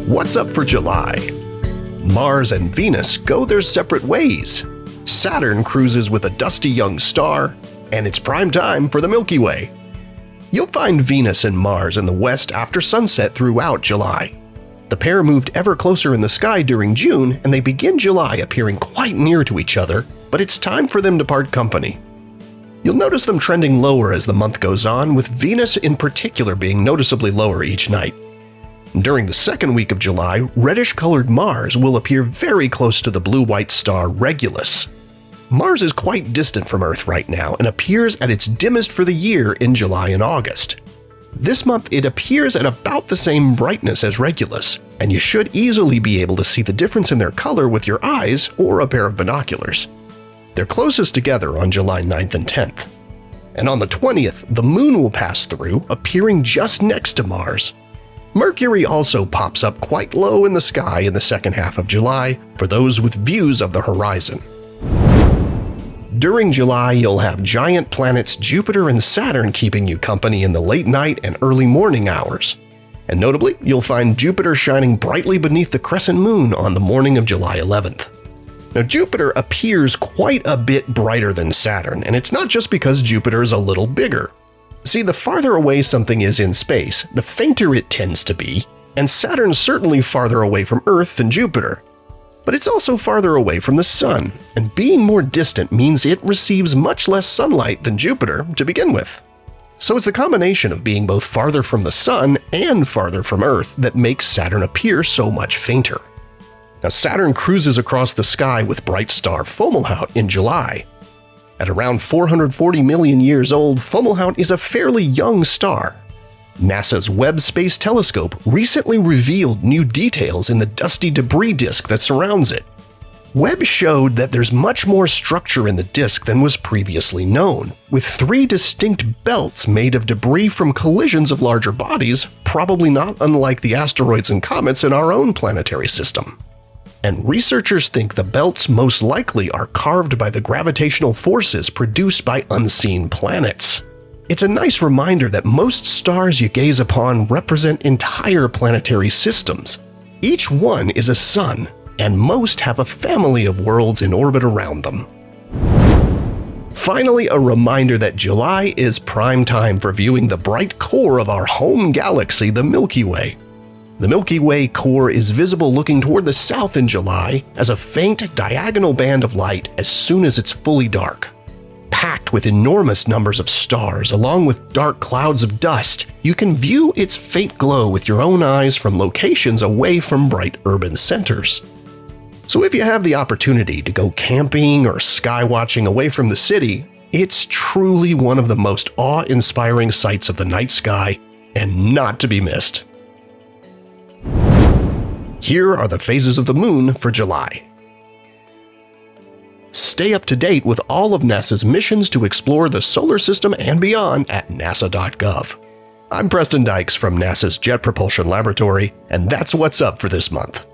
What's up for July? Mars and Venus go their separate ways. Saturn cruises with a dusty young star, and it's prime time for the Milky Way. You'll find Venus and Mars in the west after sunset throughout July. The pair moved ever closer in the sky during June, and they begin July appearing quite near to each other, but it's time for them to part company. You'll notice them trending lower as the month goes on, with Venus in particular being noticeably lower each night. During the second week of July, reddish-colored Mars will appear very close to the blue-white star Regulus. Mars is quite distant from Earth right now and appears at its dimmest for the year in July and August. This month it appears at about the same brightness as Regulus, and you should easily be able to see the difference in their color with your eyes or a pair of binoculars. They're closest together on July 9th and 10th. And on the 20th, the Moon will pass through, appearing just next to Mars. Mercury also pops up quite low in the sky in the second half of July for those with views of the horizon. During July, you'll have giant planets Jupiter and Saturn keeping you company in the late night and early morning hours. And notably, you'll find Jupiter shining brightly beneath the crescent moon on the morning of July 11th. Now, Jupiter appears quite a bit brighter than Saturn, and it's not just because Jupiter is a little bigger. See, the farther away something is in space, the fainter it tends to be, and Saturn's certainly farther away from Earth than Jupiter. But it's also farther away from the Sun, and being more distant means it receives much less sunlight than Jupiter to begin with. So it's the combination of being both farther from the Sun and farther from Earth that makes Saturn appear so much fainter. Now, Saturn cruises across the sky with bright star Fomalhaut in July. At around 440 million years old, Fomalhaut is a fairly young star. NASA's Webb Space Telescope recently revealed new details in the dusty debris disk that surrounds it. Webb showed that there's much more structure in the disk than was previously known, with 3 distinct belts made of debris from collisions of larger bodies, probably not unlike the asteroids and comets in our own planetary system. And researchers think the belts most likely are carved by the gravitational forces produced by unseen planets. It's a nice reminder that most stars you gaze upon represent entire planetary systems. Each one is a sun, and most have a family of worlds in orbit around them. Finally, a reminder that July is prime time for viewing the bright core of our home galaxy, the Milky Way. The Milky Way core is visible looking toward the south in July as a faint diagonal band of light as soon as it's fully dark. Packed with enormous numbers of stars along with dark clouds of dust, you can view its faint glow with your own eyes from locations away from bright urban centers. So if you have the opportunity to go camping or skywatching away from the city, it's truly one of the most awe-inspiring sights of the night sky and not to be missed. Here are the phases of the moon for July. Stay up to date with all of NASA's missions to explore the solar system and beyond at nasa.gov. I'm Preston Dykes from NASA's Jet Propulsion Laboratory, and that's what's up for this month.